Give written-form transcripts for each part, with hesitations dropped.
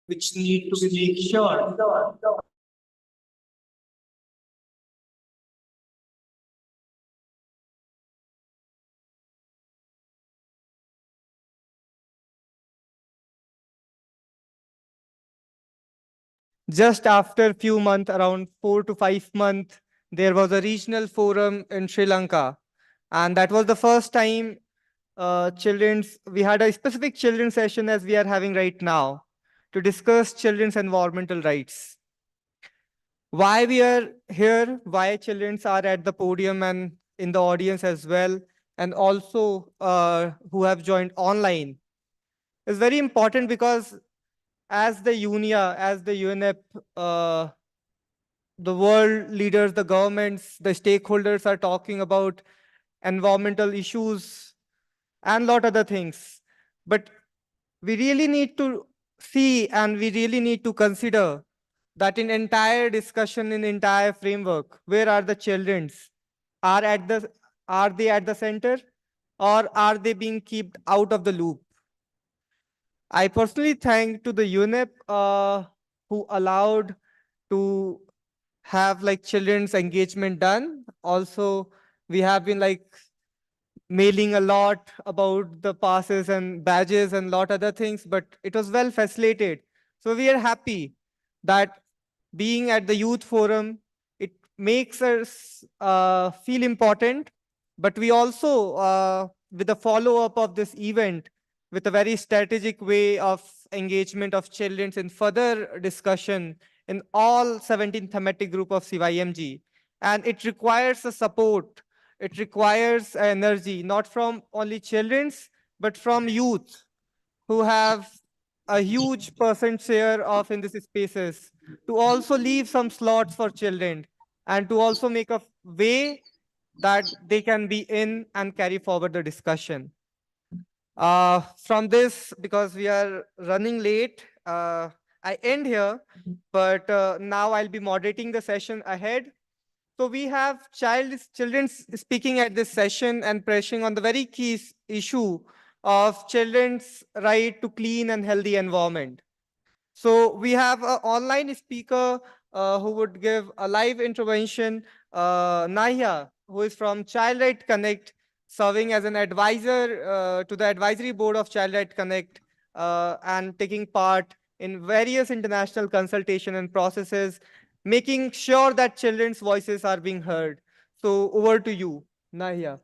which need to be make sure just after few months, around 4 to 5 months, there was a regional forum in Sri Lanka, and that was the first time children's we had a specific children's session as we are having right now to discuss children's environmental rights. Why we are here, why childrens are at the podium and in the audience as well, and also who have joined online is very important because as the UNIA, as the UNEP, the world leaders, the governments, the stakeholders are talking about environmental issues and lot other things. But we really need to see and we really need to consider that in entire discussion, in entire framework, where are the childrens? Are at the are they at the center or are they being kept out of the loop? I personally thank to the UNEP who allowed to have like children's engagement done. Also, we have been like mailing a lot about the passes and badges and lot other things, but it was well facilitated. So we are happy that being at the youth forum, it makes us feel important, but we also, with the follow up of this event, with a very strategic way of engagement of children in further discussion in all 17 thematic group of CYMG. And it requires a support, it requires energy, not from only children's, but from youth who have a huge percent share of in these spaces to also leave some slots for children and to also make a way that they can be in and carry forward the discussion. From this, because we are running late, I end here, but now I'll be moderating the session ahead. So we have children speaking at this session and pressing on the very key issue of children's right to clean and healthy environment. So we have an online speaker who would give a live intervention, Nahia, who is from Child Right Connect, serving as an advisor to the advisory board of Child Right Connect and taking part in various international consultation and processes, making sure that children's voices are being heard. So over to you, Nahia.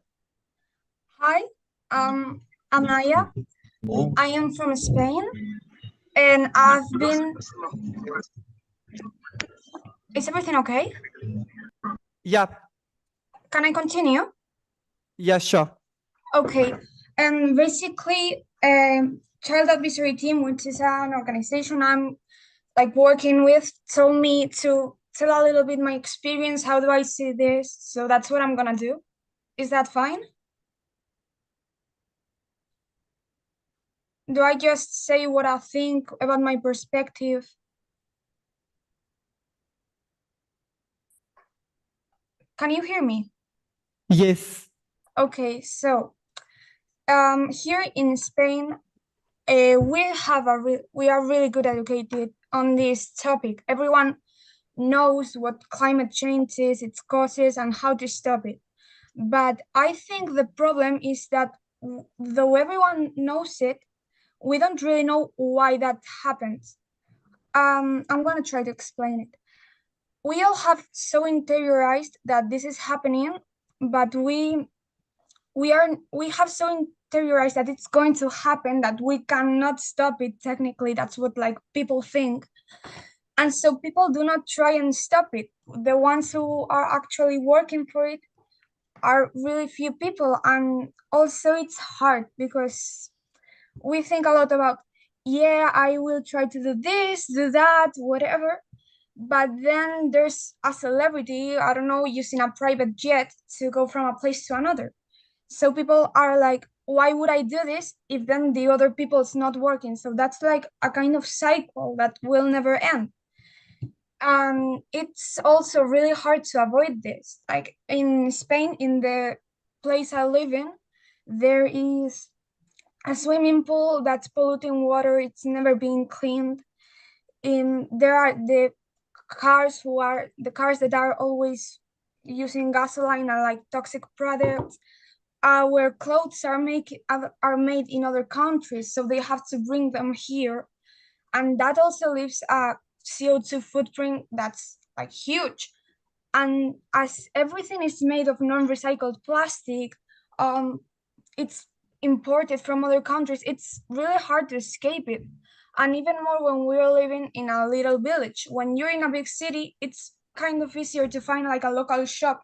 Hi, I'm Naya. I am from Spain, and I've been. Is everything okay? Yeah, Can I continue? yeah, sure. Okay, and basically, Child Advisory Team, which is an organization I'm like working with, told me to tell a little bit my experience. How do I see this? So that's what I'm gonna do. Is that fine? Do I just say what I think about my perspective? Can you hear me? Yes. Okay, so here in Spain, we are really good educated on this topic. Everyone knows what climate change is, its causes, and how to stop it. But I think the problem is that though everyone knows it, we don't really know why that happens. I'm gonna try to explain it. We all have so interiorized that this is happening, but we have so interiorized that it's going to happen that we cannot stop it technically. That's what like people think, and so people do not try and stop it. The ones who are actually working for it are really few people, and also it's hard because we think a lot about, yeah, I will try to do this, do that, whatever, but then there's a celebrity, I don't know, using a private jet to go from a place to another. So people are like, why would I do this if then the other people is not working? So that's like a kind of cycle that will never end. And it's also really hard to avoid this. Like in Spain, in the place I live in, there is a swimming pool that's polluting water. It's never being cleaned. there are the cars that are always using gasoline and like toxic products. Our clothes are made in other countries, so they have to bring them here, and that also leaves a CO2 footprint that's like huge. And as everything is made of non-recycled plastic, um, it's imported from other countries. It's really hard to escape it. And even more when we're living in a little village. When you're in a big city, it's kind of easier to find like a local shop.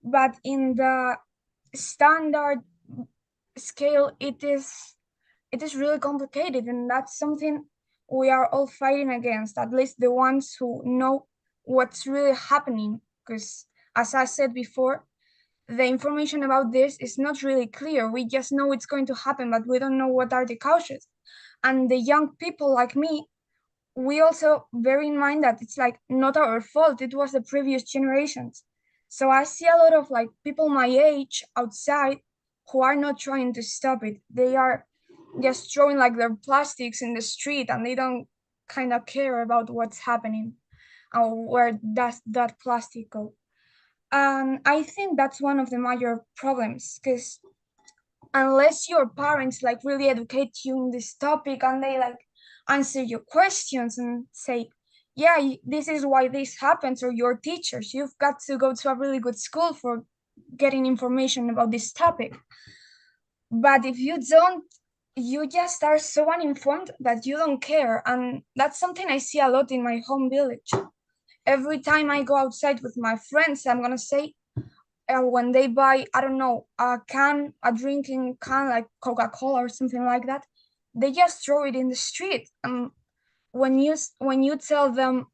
But in the standard scale, it is really complicated, and that's something we are all fighting against, at least the ones who know what's really happening. Because, as I said before, the information about this is not really clear. We just know it's going to happen, but we don't know what are the causes. And the young people like me, we also bear in mind that it's like not our fault, it was the previous generations. So I see a lot of like people my age outside who are not trying to stop it. They are just throwing like their plastics in the street, and they don't kind of care about what's happening or where does that plastic go. And I think that's one of the major problems, because unless your parents like really educate you in this topic and they like answer your questions and say, yeah, this is why this happens, or your teachers, you've got to go to a really good school for getting information about this topic. But if you don't, you just are so uninformed that you don't care. And that's something I see a lot in my home village. Every time I go outside with my friends, I'm gonna say, when they buy, I don't know, a drinking can like Coca-Cola or something like that, they just throw it in the street. And when you tell them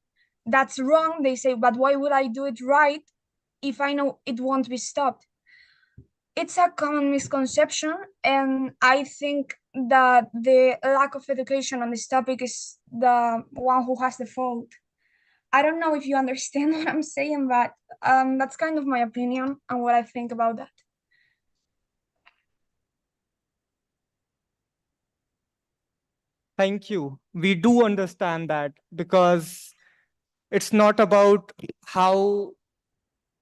that's wrong, they say, "But why would I do it right if I know it won't be stopped?" It's a common misconception, and I think that the lack of education on this topic is the one who has the fault. I don't know if you understand what I'm saying, but that's kind of my opinion and what I think about that. Thank you. We do understand that because it's not about how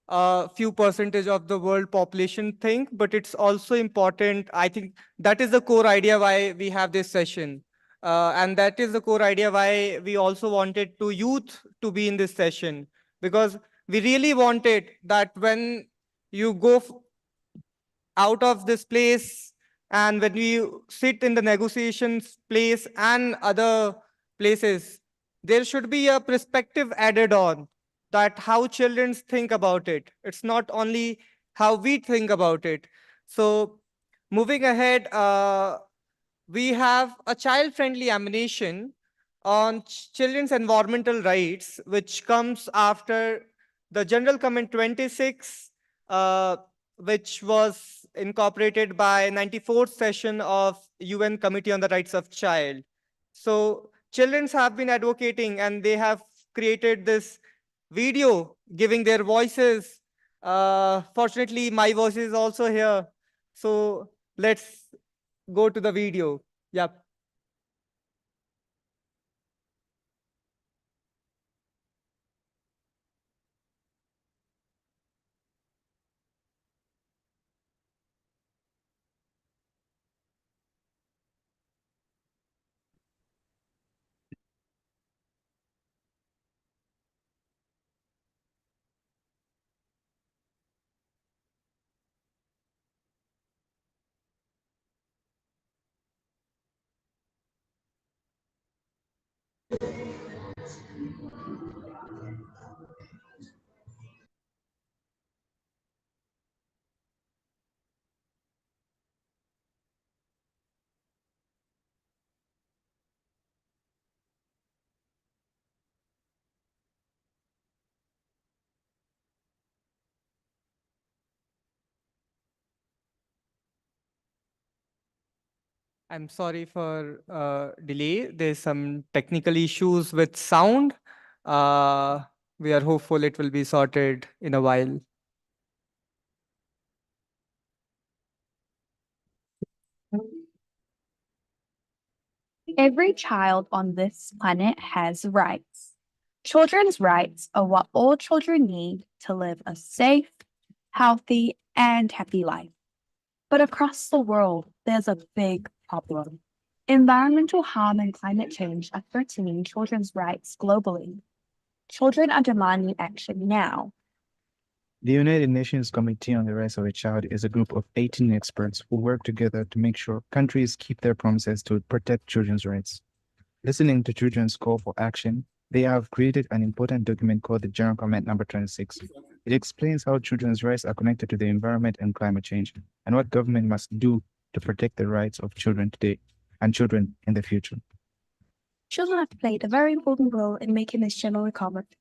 a few percentage of the world population think, but it's also important. I think that is the core idea why we have this session. And that is the core idea why we also wanted to youth to be in this session, because we really wanted that when you go out of this place and when you sit in the negotiations place and other places, there should be a perspective added on that how children think about it. It's not only how we think about it. So moving ahead, we have a child-friendly ammunition on children's environmental rights, which comes after the General Comment 26, which was incorporated by 94th session of UN Committee on the Rights of Child. So children have been advocating and they have created this video giving their voices. Fortunately, my voice is also here. So let's go to the video. Yep. I'm sorry for delay. There's some technical issues with sound. Uh, we are hopeful it will be sorted in a while. Every child on this planet has rights. Children's rights are what all children need to live a safe, healthy, and happy life. But across the world, there's a big problem. Environmental harm and climate change are threatening children's rights globally. Children are demanding action now. The United Nations Committee on the Rights of a Child is a group of 18 experts who work together to make sure countries keep their promises to protect children's rights. Listening to children's call for action, they have created an important document called the General Comment Number 26. It explains how children's rights are connected to the environment and climate change, and what government must do to protect the rights of children today and children in the future. Children have played a very important role in making this general comment.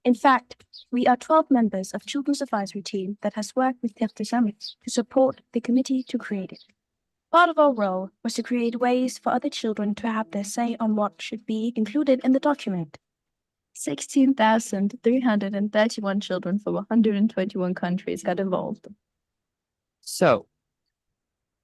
In fact, we are 12 members of Children's Advisory Team that has worked with Tefte Summit to support the committee to create it. Part of our role was to create ways for other children to have their say on what should be included in the document. 16,331 children from 121 countries got involved. So,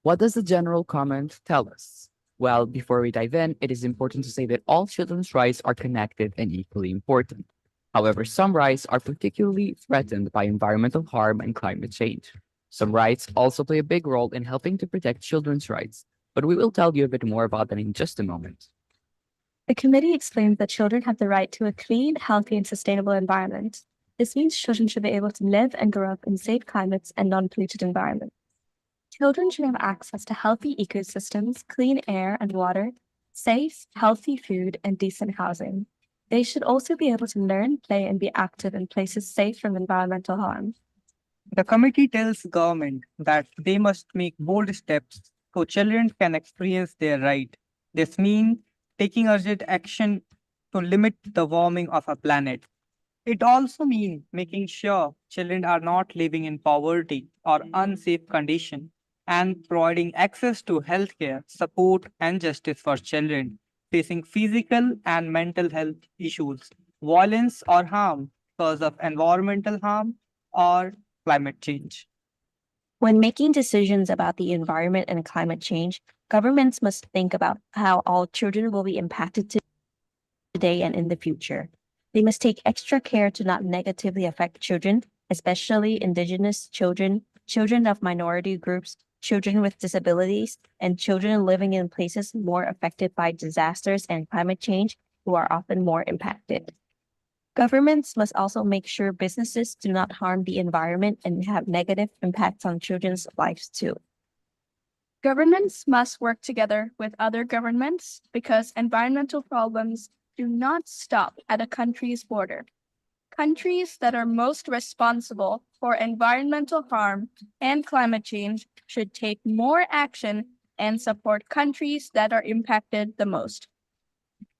what does the general comment tell us? Well, before we dive in, it is important to say that all children's rights are connected and equally important. However, some rights are particularly threatened by environmental harm and climate change. Some rights also play a big role in helping to protect children's rights, but we will tell you a bit more about that in just a moment. The committee explains that children have the right to a clean, healthy, and sustainable environment. This means children should be able to live and grow up in safe climates and non-polluted environments. Children should have access to healthy ecosystems, clean air and water, safe, healthy food, and decent housing. They should also be able to learn, play, and be active in places safe from environmental harm. The committee tells government that they must make bold steps so children can experience their right. This means taking urgent action to limit the warming of our planet. It also means making sure children are not living in poverty or unsafe conditions and providing access to healthcare, support, and justice for children facing physical and mental health issues, violence or harm because of environmental harm or climate change. When making decisions about the environment and climate change, governments must think about how all children will be impacted today and in the future. They must take extra care to not negatively affect children, especially indigenous children, children of minority groups, children with disabilities, and children living in places more affected by disasters and climate change who are often more impacted. Governments must also make sure businesses do not harm the environment and have negative impacts on children's lives too. Governments must work together with other governments because environmental problems do not stop at a country's border. Countries that are most responsible for environmental harm and climate change should take more action and support countries that are impacted the most.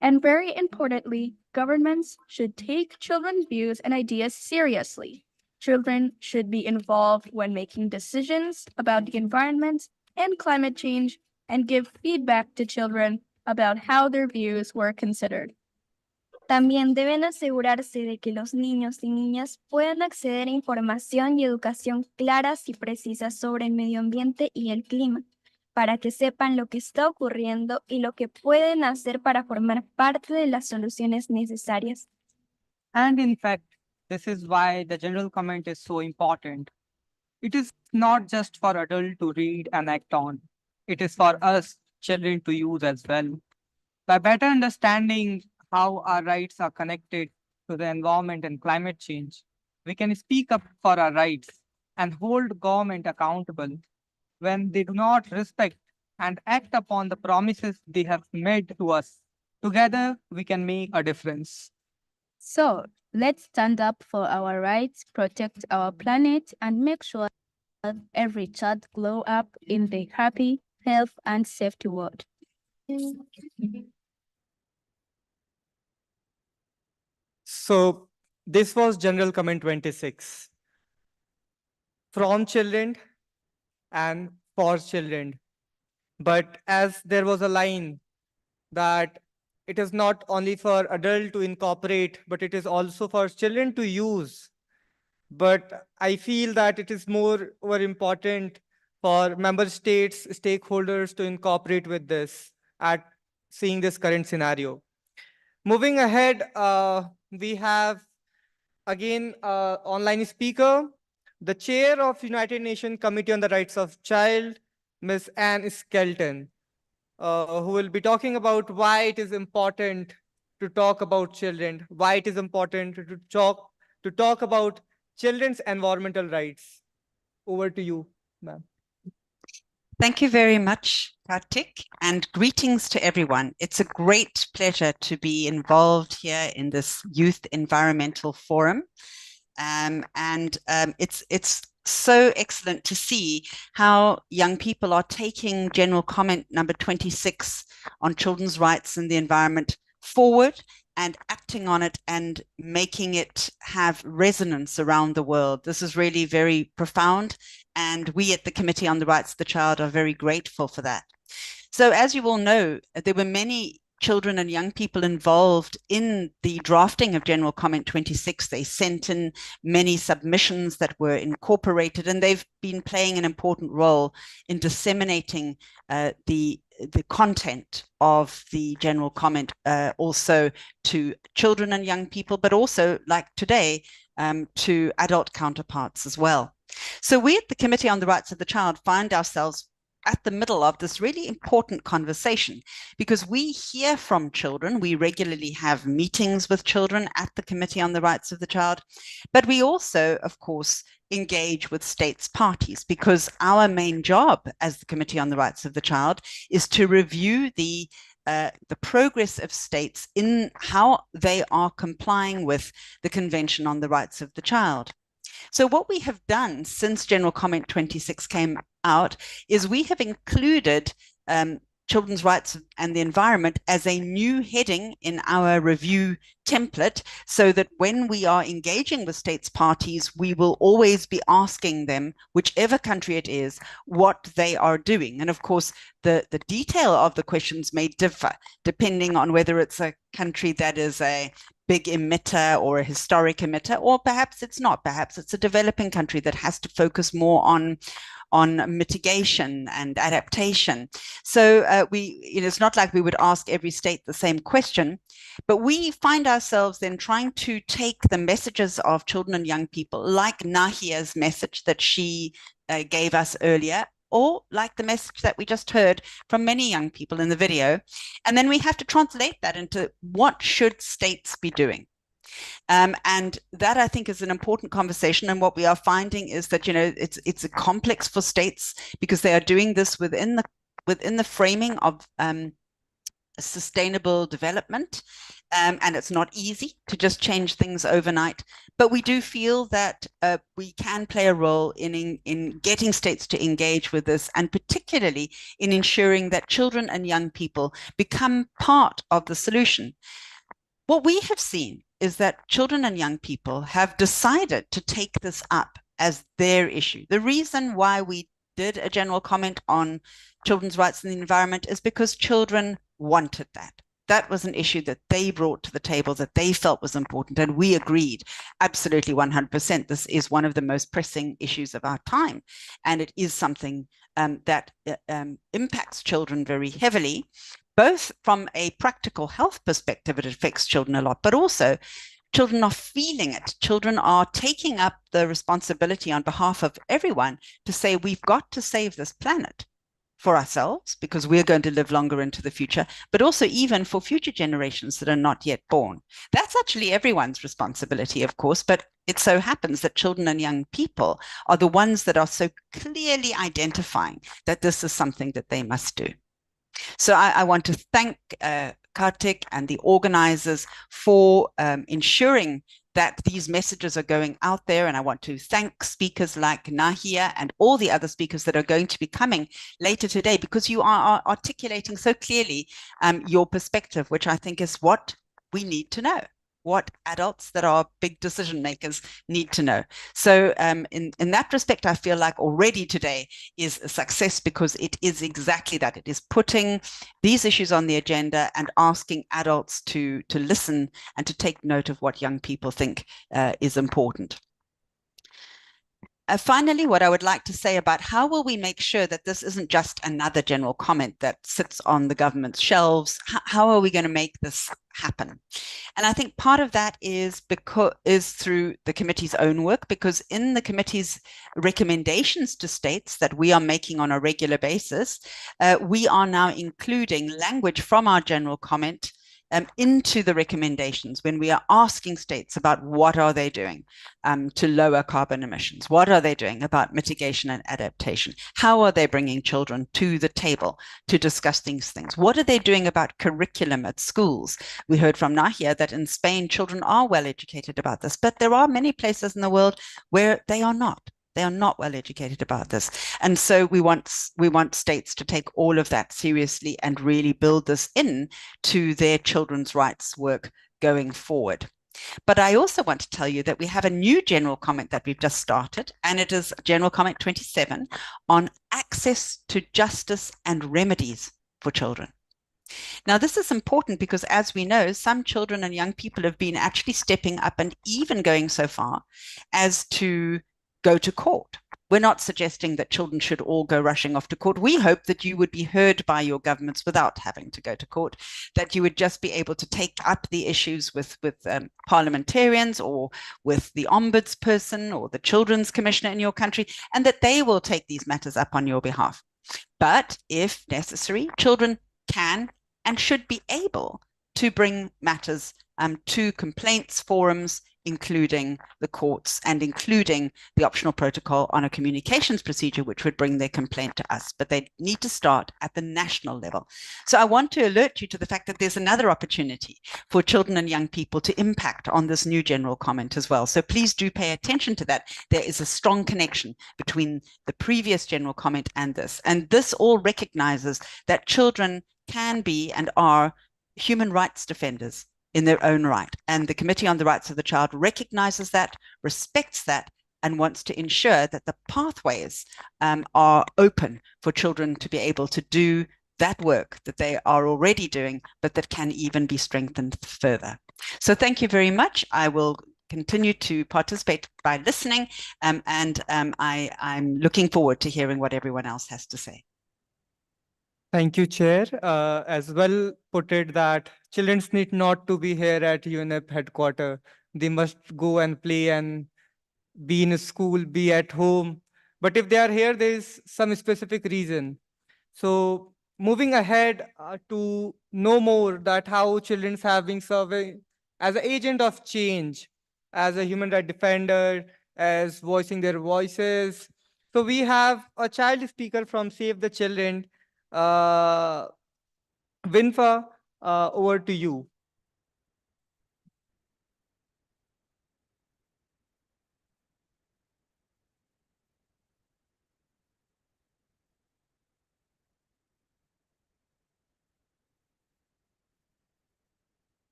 And very importantly, governments should take children's views and ideas seriously. Children should be involved when making decisions about the environment and climate change and give feedback to children about how their views were considered. También deben asegurarse de que los niños y niñas puedan acceder a información y educación claras y precisas sobre el medio ambiente y el clima, para que sepan lo que está ocurriendo y lo que pueden hacer para formar parte de las soluciones necesarias. And in fact, this is why the general comment is so important. It is not just for adults to read and act on. It is for us, children, to use as well. By better understanding how our rights are connected to the environment and climate change, we can speak up for our rights and hold government accountable when they do not respect and act upon the promises they have made to us. Together, we can make a difference. So, let's stand up for our rights, protect our planet, and make sure that every child grow up in the happy, health, and safety world. So, this was General Comment 26 from children and for children. But as there was a line that it is not only for adult to incorporate, but it is also for children to use. But I feel that it is more important for member states, stakeholders to incorporate with this at seeing this current scenario. Moving ahead, we have again online speaker, the chair of United Nations Committee on the Rights of Child, Ms. Anne Skelton, who will be talking about why it is important to talk about children, why it is important to talk about children's environmental rights. Over to you, ma'am. Thank you very much, Kartik, and greetings to everyone. It's a great pleasure to be involved here in this Youth Environmental Forum. It's so excellent to see how young people are taking General Comment number 26 on children's rights and the environment forward and acting on it and making it have resonance around the world. This is really very profound, and we at the Committee on the Rights of the Child are very grateful for that. So as you all know, there were many children and young people involved in the drafting of General Comment 26. They sent in many submissions that were incorporated, and they've been playing an important role in disseminating the content of the General Comment also to children and young people, but also, like today, to adult counterparts as well. So we at the Committee on the Rights of the Child find ourselves at the middle of this really important conversation, because we hear from children. We regularly have meetings with children at the Committee on the Rights of the Child, but we also, of course, engage with states parties, because our main job as the Committee on the Rights of the Child is to review the progress of states in how they are complying with the Convention on the Rights of the Child. So what we have done since General Comment 26 came out is we have included children's rights and the environment as a new heading in our review template, so that when we are engaging with states parties, we will always be asking them, whichever country it is, what they are doing. And of course, the detail of the questions may differ depending on whether it's a country that is a big emitter or a historic emitter, or perhaps it's not. Perhaps it's a developing country that has to focus more on mitigation and adaptation. So it's not like we would ask every state the same question, but we find ourselves then trying to take the messages of children and young people, like Nahia's message that she gave us earlier, or like the message that we just heard from many young people in the video. And then we have to translate that into what should states be doing. And that, I think, is an important conversation. And what we are finding is that, it's a complex for states, because they are doing this within the framing of sustainable development. And it's not easy to just change things overnight. But we do feel that we can play a role in getting states to engage with this, and particularly in ensuring that children and young people become part of the solution. What we have seen is that children and young people have decided to take this up as their issue. The reason why we did a general comment on children's rights and the environment is because children wanted that. That was an issue that they brought to the table, that they felt was important, and we agreed absolutely 100%. This is one of the most pressing issues of our time, and it is something that impacts children very heavily, both from a practical health perspective. It affects children a lot, but also children are feeling it. Children are taking up the responsibility on behalf of everyone to say, we've got to save this planet for ourselves, because we're going to live longer into the future, but also even for future generations that are not yet born. That's actually everyone's responsibility, of course, but it so happens that children and young people are the ones that are so clearly identifying that this is something that they must do. So I want to thank Kartik and the organizers for ensuring that these messages are going out there. And I want to thank speakers like Nahia and all the other speakers that are going to be coming later today, because you are articulating so clearly your perspective, which I think is what we need to know, what adults that are big decision makers need to know. So in that respect, I feel like already today is a success, because it is exactly that. It is putting these issues on the agenda and asking adults to listen and to take note of what young people think is important. Finally, what I would like to say about how will we make sure that this isn't just another general comment that sits on the government's shelves? How are we going to make this happen? And I think part of that is through the committee's own work, because in the committee's recommendations to states that we are making on a regular basis, we are now including language from our general comment into the recommendations when we are asking states about what are they doing to lower carbon emissions, what are they doing about mitigation and adaptation, how are they bringing children to the table to discuss these things, what are they doing about curriculum at schools. We heard from Nahia that in Spain children are well educated about this, but there are many places in the world where they are not. They are not well educated about this. And so we want states to take all of that seriously and really build this in to their children's rights work going forward. But I also want to tell you that we have a new general comment that we've just started, and it is General Comment 27 on access to justice and remedies for children. Now, this is important because, as we know, some children and young people have been actually stepping up and even going so far as to go to court. We're not suggesting that children should all go rushing off to court. We hope that you would be heard by your governments without having to go to court, that you would just be able to take up the issues with parliamentarians or with the ombudsperson or the children's commissioner in your country, and that they will take these matters up on your behalf. But if necessary, children can and should be able to bring matters to complaints forums, including the courts and including the optional protocol on a communications procedure, which would bring their complaint to us. But they need to start at the national level. So I want to alert you to the fact that there's another opportunity for children and young people to impact on this new general comment as well. So please do pay attention to that. There is a strong connection between the previous general comment and this. And this all recognizes that children can be and are human rights defenders in their own right. And the Committee on the Rights of the Child recognizes that, respects that, and wants to ensure that the pathways are open for children to be able to do that work that they are already doing, but that can even be strengthened further. So thank you very much. I will continue to participate by listening, and I'm looking forward to hearing what everyone else has to say. Thank you, Chair. As well put it that children need not to be here at UNEP headquarters. They must go and play and be in a school, be at home. But if they are here, there is some specific reason. So moving ahead to know more that how children have been serving as an agent of change, as a human rights defender, as voicing their voices. So we have a child speaker from Save the Children. Winfa, over to you.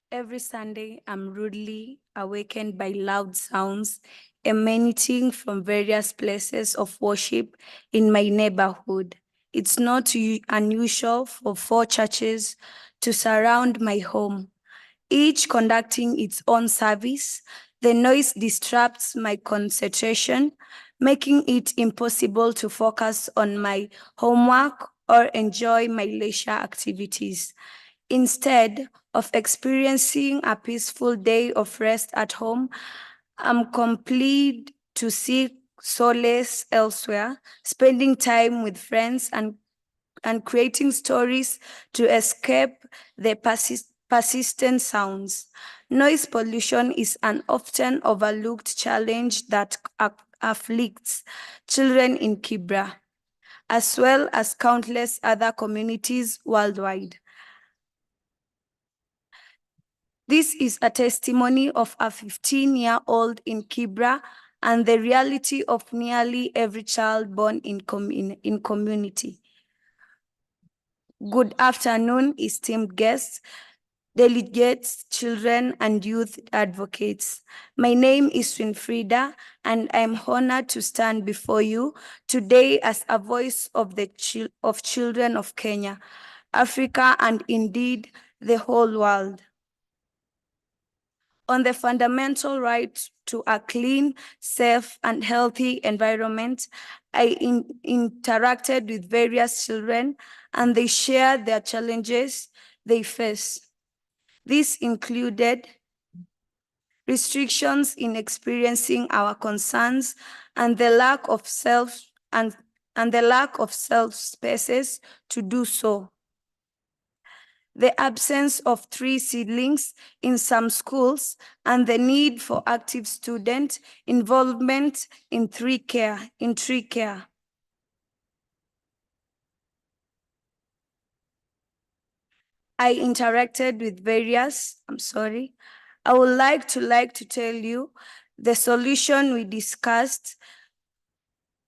Every Sunday, I'm rudely awakened by loud sounds emanating from various places of worship in my neighborhood. It's not unusual for 4 churches to surround my home, each conducting its own service. The noise disrupts my concentration, making it impossible to focus on my homework or enjoy my leisure activities. Instead of experiencing a peaceful day of rest at home, I'm compelled to seek solace elsewhere, spending time with friends and creating stories to escape the persistent sounds. Noise pollution is an often overlooked challenge that afflicts children in Kibra, as well as countless other communities worldwide. This is a testimony of a 15-year-old in Kibra and the reality of nearly every child born in community. Good afternoon, esteemed guests. delegates, children, and youth advocates. My name is Winfrida, and I'm honored to stand before you today as a voice of the children of Kenya, Africa, and indeed the whole world. On the fundamental right to a clean, safe, and healthy environment, I interacted with various children, and they shared their challenges they face. This included restrictions in experiencing our concerns and the lack of self spaces to do so. The absence of tree seedlings in some schools and the need for active student involvement in tree care. I interacted with various, I would like to tell you the solution we discussed,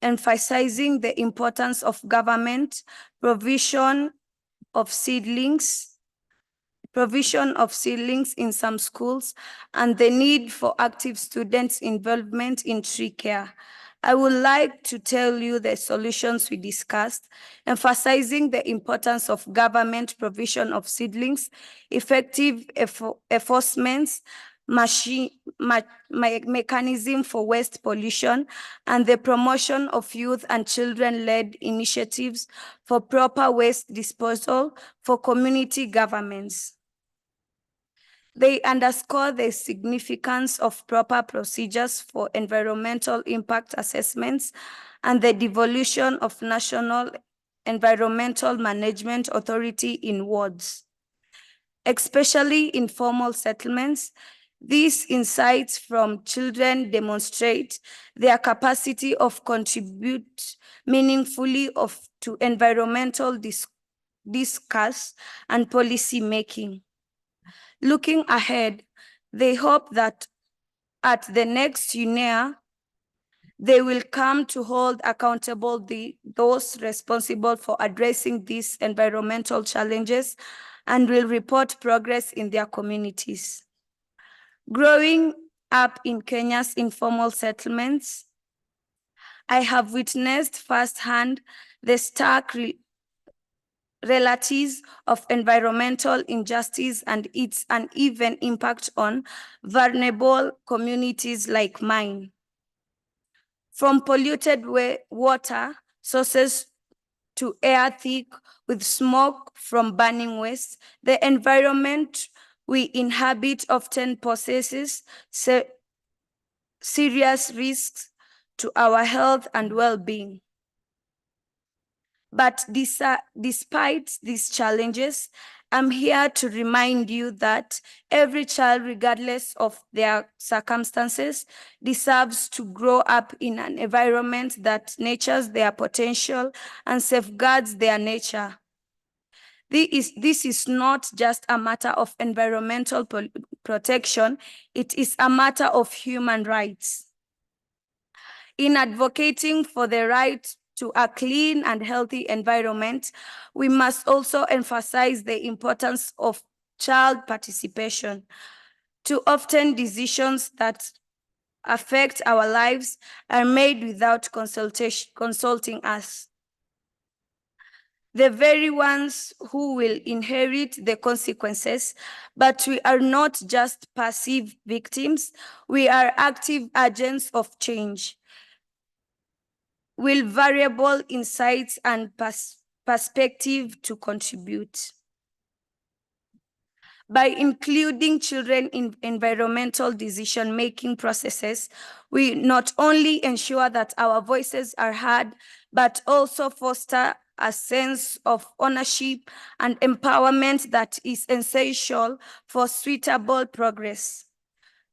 emphasizing the importance of government provision of seedlings in some schools, and the need for active students' involvement in tree care. I would like to tell you the solutions we discussed, emphasizing the importance of government provision of seedlings, effective enforcements, mechanism for waste pollution, and the promotion of youth and children-led initiatives for proper waste disposal for community governments. They underscore the significance of proper procedures for environmental impact assessments and the devolution of National Environmental Management Authority in wards. Especially in formal settlements, these insights from children demonstrate their capacity of contribute meaningfully to environmental discourse and policy making. Looking ahead, they hope that at the next YEA, they will come to hold accountable those responsible for addressing these environmental challenges and will report progress in their communities. Growing up in Kenya's informal settlements, I have witnessed firsthand the stark realities of environmental injustice and its uneven impact on vulnerable communities like mine. From polluted water sources to air thick with smoke from burning waste, the environment we inhabit often possesses serious risks to our health and well-being. But despite these challenges, I'm here to remind you that every child, regardless of their circumstances, deserves to grow up in an environment that nurtures their potential and safeguards their nature. This is not just a matter of environmental protection, it is a matter of human rights. In advocating for the right to a clean and healthy environment, we must also emphasize the importance of child participation. Too often, decisions that affect our lives are made without consulting us. The very ones who will inherit the consequences, but we are not just passive victims, we are active agents of change. Will variable insights and perspective to contribute. By including children in environmental decision-making processes, we not only ensure that our voices are heard, but also foster a sense of ownership and empowerment that is essential for suitable progress.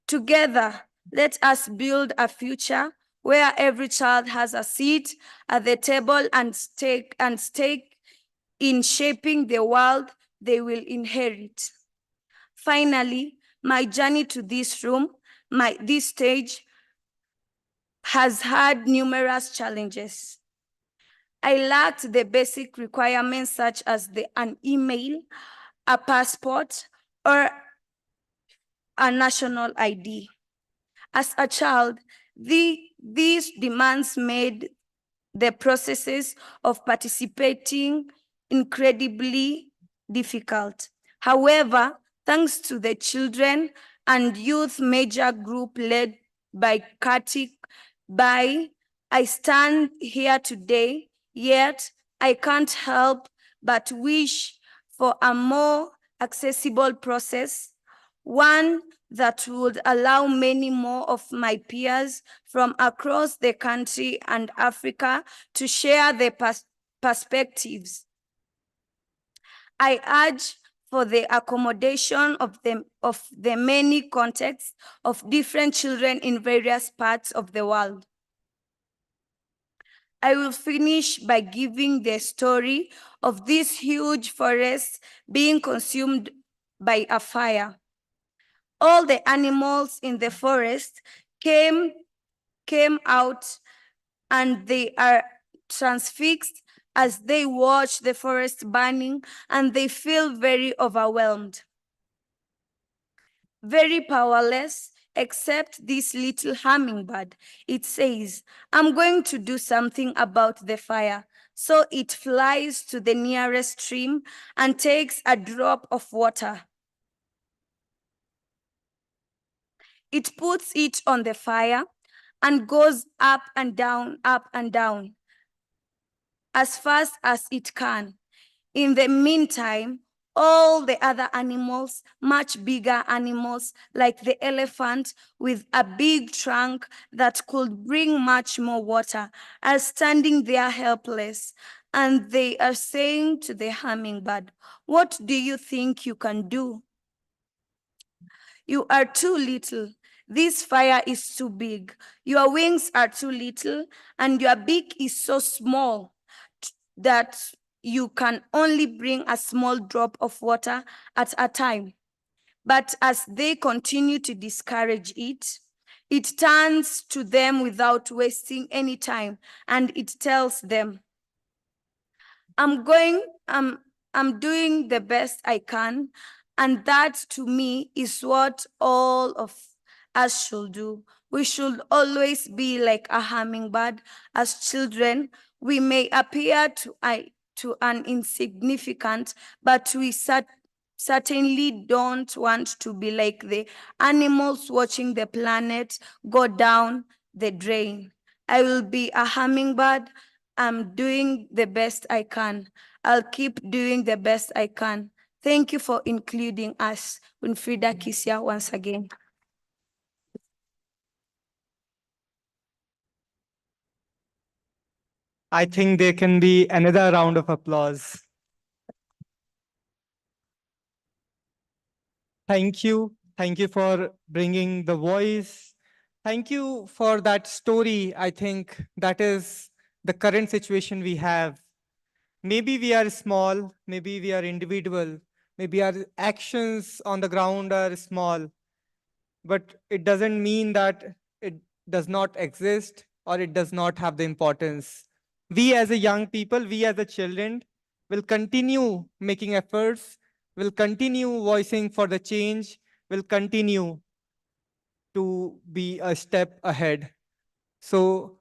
Together, let us build a future where every child has a seat at the table and stake in shaping the world they will inherit. Finally, my journey to this stage has had numerous challenges. I lacked the basic requirements such as an email, a passport, or a national ID. As a child, these demands made the processes of participating incredibly difficult. However, thanks to the children and youth major group led by Kartik Bai, I stand here today, yet I can't help but wish for a more accessible process, one that would allow many more of my peers from across the country and Africa to share their perspectives. I urge for the accommodation of the many contexts of different children in various parts of the world. I will finish by giving the story of this huge forest being consumed by a fire. All the animals in the forest came out, and they are transfixed as they watch the forest burning, and they feel very overwhelmed, very powerless, except this little hummingbird. It says, "I'm going to do something about the fire." So it flies to the nearest stream and takes a drop of water. It puts it on the fire and goes up and down as fast as it can. In the meantime, all the other animals, much bigger animals like the elephant with a big trunk that could bring much more water, are standing there helpless. And they are saying to the hummingbird, "What do you think you can do? You are too little. This fire is too big. Your wings are too little, and your beak is so small that you can only bring a small drop of water at a time." But as they continue to discourage it, it turns to them without wasting any time, and it tells them, I'm doing the best I can, and that to me is what all of us should do. We should always be like a hummingbird. As children, we may appear to an insignificant, but we certainly don't want to be like the animals watching the planet go down the drain. I will be a hummingbird. I'm doing the best I can. I'll keep doing the best I can. Thank you for including us. Winfrida Kisia once again. I think there can be another round of applause. Thank you. Thank you for bringing the voice. Thank you for that story. I think that is the current situation we have. Maybe we are small, maybe we are individual, maybe our actions on the ground are small, but it doesn't mean that it does not exist or it does not have the importance. We as a young people, we as a children will continue making efforts, will continue voicing for the change, will continue to be a step ahead. So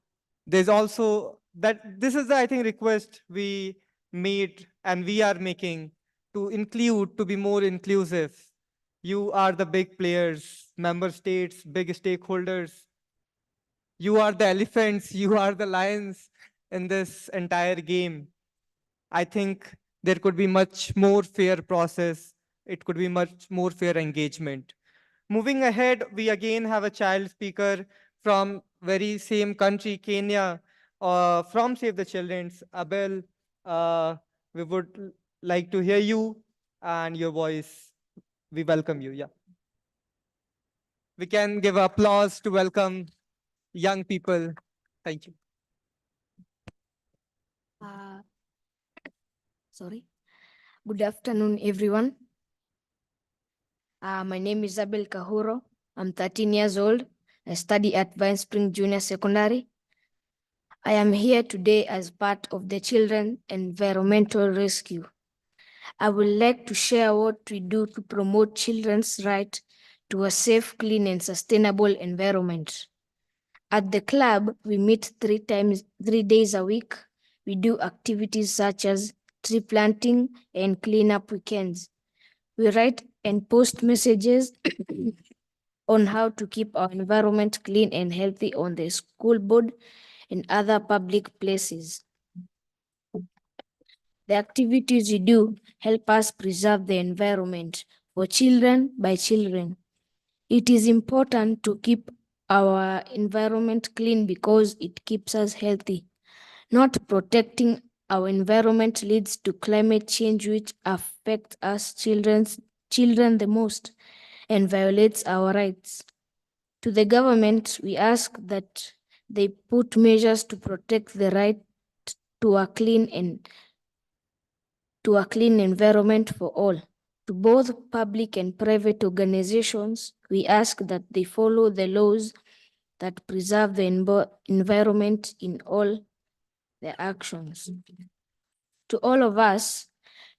there's also that this is the, I think, request we made and we are making to include, to be more inclusive. You are the big players, member states, big stakeholders. You are the elephants, you are the lions in this entire game. I think there could be much more fair process. It could be much more fair engagement. Moving ahead, we again have a child speaker from very same country, Kenya, from Save the Children's. Abel, we would like to hear you and your voice. We welcome you. Yeah. We can give applause to welcome young people. Thank you. Sorry. Good afternoon, everyone. My name is Abel Kahuro. I'm 13 years old. I study at Vine Spring Junior Secondary. I am here today as part of the Children Environmental Rescue. I would like to share what we do to promote children's right to a safe, clean, and sustainable environment. At the club, we meet 3 days a week. We do activities such as tree planting and cleanup weekends. We write and post messages on how to keep our environment clean and healthy on the school board and other public places. The activities we do help us preserve the environment for children by children. It is important to keep our environment clean because it keeps us healthy. Not protecting our environment leads to climate change, which affects us children the most and violates our rights. To the government, we ask that they put measures to protect the right to a clean environment for all. To both public and private organizations, we ask that they follow the laws that preserve the environment in all their actions. To all of us,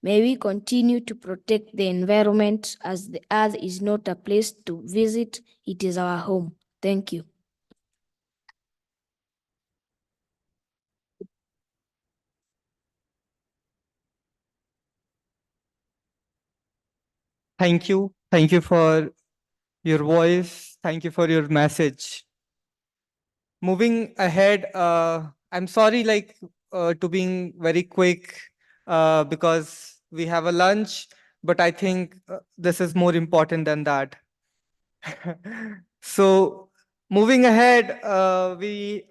may we continue to protect the environment, as the earth is not a place to visit, it is our home. Thank you. Thank you. Thank you for your voice. Thank you for your message. Moving ahead, I'm sorry, to being very quick, because we have a lunch, but I think this is more important than that. So, moving ahead, we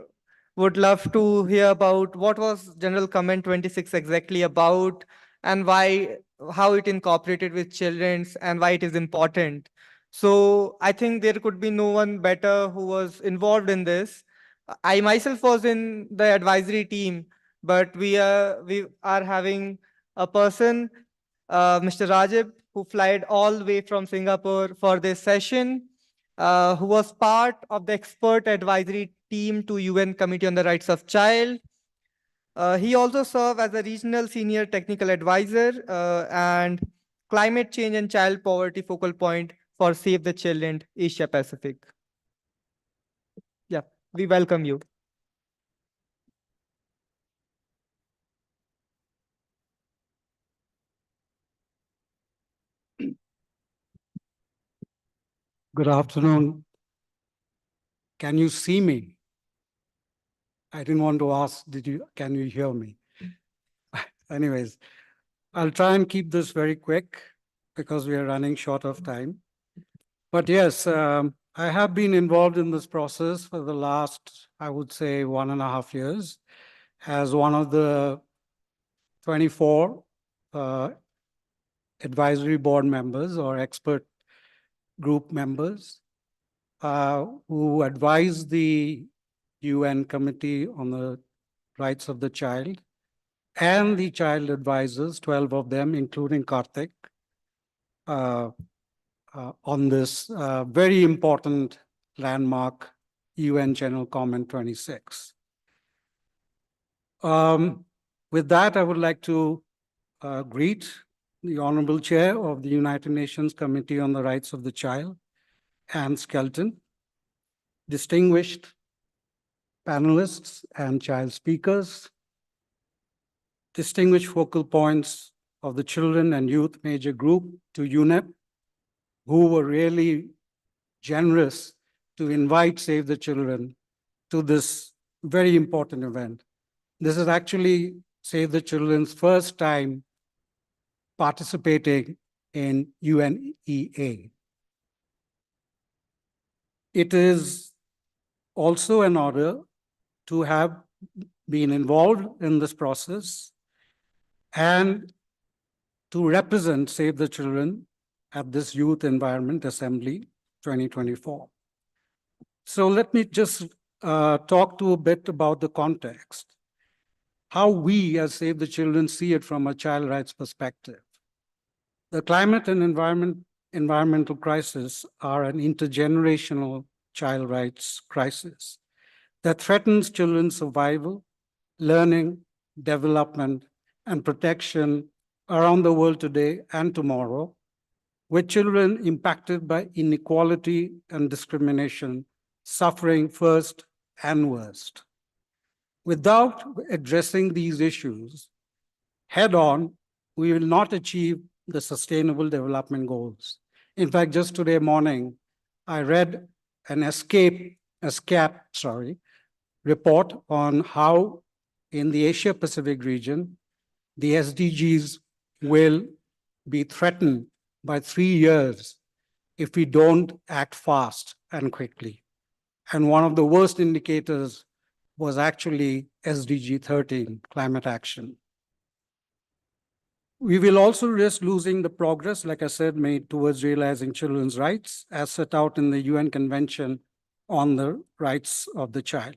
would love to hear about what was General Comment 26 exactly about, and why, how it incorporated with children's, and why it is important. So I think there could be no one better who was involved in this. I myself was in the advisory team, but we are having a person, Mr. Rajib, who flied all the way from Singapore for this session, who was part of the expert advisory team to UN Committee on the Rights of Child. He also served as a regional senior technical advisor and climate change and child poverty focal point for Save the Children Asia Pacific. Yeah, we welcome you. Good afternoon. Can you see me? I didn't want to ask, can you hear me? Anyways, I'll try and keep this very quick because we are running short of time. But yes, I have been involved in this process for the last, I would say, 1.5 years as one of the 24 advisory board members or expert group members who advise the UN Committee on the Rights of the Child and the child advisors, 12 of them, including Karthik, on this very important landmark UN General Comment 26. With that, I would like to greet the Honorable Chair of the United Nations Committee on the Rights of the Child, Anne Skelton, distinguished panelists and child speakers, distinguished focal points of the Children and Youth Major Group to UNEP, who were really generous to invite Save the Children to this very important event. This is actually Save the Children's first time participating in UNEA. It is also an honor to have been involved in this process and to represent Save the Children at this Youth Environment Assembly 2024. So let me just talk to a bit about the context, how we as Save the Children see it from a child rights perspective. The climate and environmental crisis are an intergenerational child rights crisis that threatens children's survival, learning, development, and protection around the world today and tomorrow, with children impacted by inequality and discrimination, suffering first and worst. Without addressing these issues head on, we will not achieve the Sustainable Development Goals. In fact, just today morning, I read an ESCAP report on how in the Asia Pacific region, the SDGs will be threatened by 3 years if we don't act fast and quickly. And one of the worst indicators was actually SDG 13, climate action. We will also risk losing the progress, like I said, made towards realizing children's rights as set out in the UN Convention on the Rights of the Child.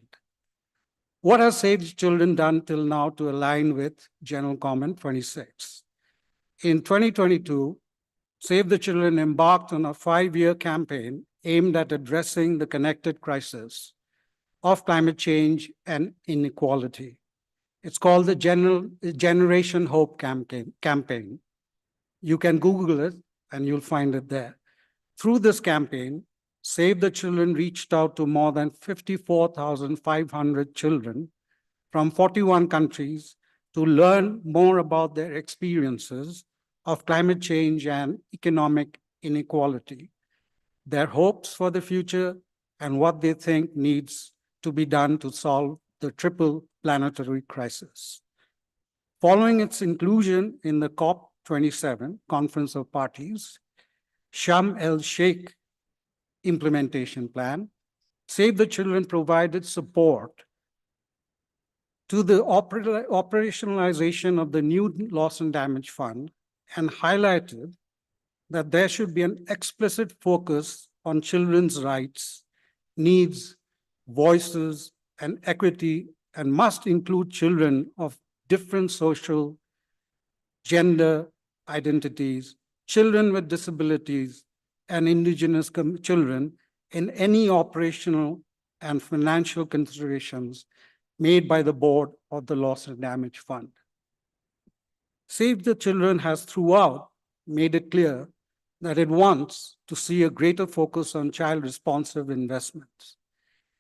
What has Save the Children done till now to align with General Comment 26? In 2022, Save the Children embarked on a 5-year campaign aimed at addressing the connected crisis of climate change and inequality. It's called the Generation Hope campaign. You can Google it and you'll find it there. Through this campaign, Save the Children reached out to more than 54,500 children from 41 countries to learn more about their experiences of climate change and economic inequality, their hopes for the future, and what they think needs to be done to solve the triple planetary crisis. Following its inclusion in the COP27 Conference of Parties, Sharm el-Sheikh implementation plan, Save the Children provided support to the operationalization of the new loss and damage fund and highlighted that there should be an explicit focus on children's rights, needs, voices, and equity, and must include children of different social, gender identities, children with disabilities, and indigenous children in any operational and financial considerations made by the board of the Loss and Damage Fund. Save the Children has throughout made it clear that it wants to see a greater focus on child-responsive investments,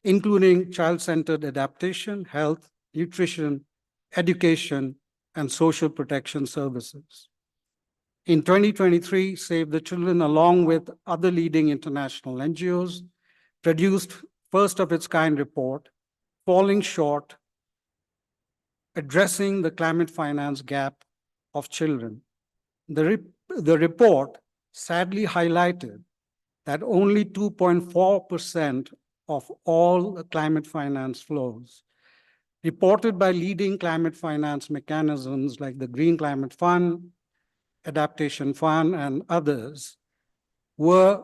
including child-centered adaptation, health, nutrition, education, and social protection services. In 2023, Save the Children, along with other leading international NGOs, produced first-of-its-kind report, Falling Short, Addressing the Climate Finance Gap of Children. The report sadly highlighted that only 2.4% of all climate finance flows reported by leading climate finance mechanisms like the Green Climate Fund, Adaptation Fund, and others were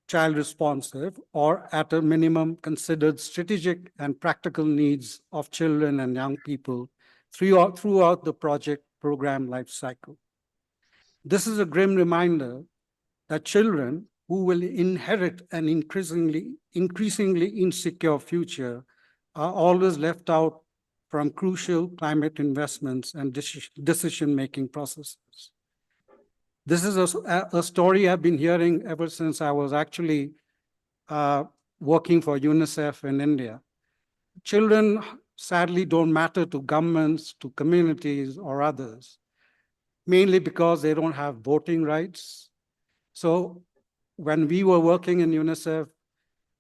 child responsive or at a minimum considered strategic and practical needs of children and young people throughout the project program life cycle. This is a grim reminder that children who will inherit an increasingly insecure future are always left out from crucial climate investments and decision-making processes. This is a story I've been hearing ever since I was actually working for UNICEF in India. Children sadly don't matter to governments, to communities, or others, mainly because they don't have voting rights. So when we were working in UNICEF,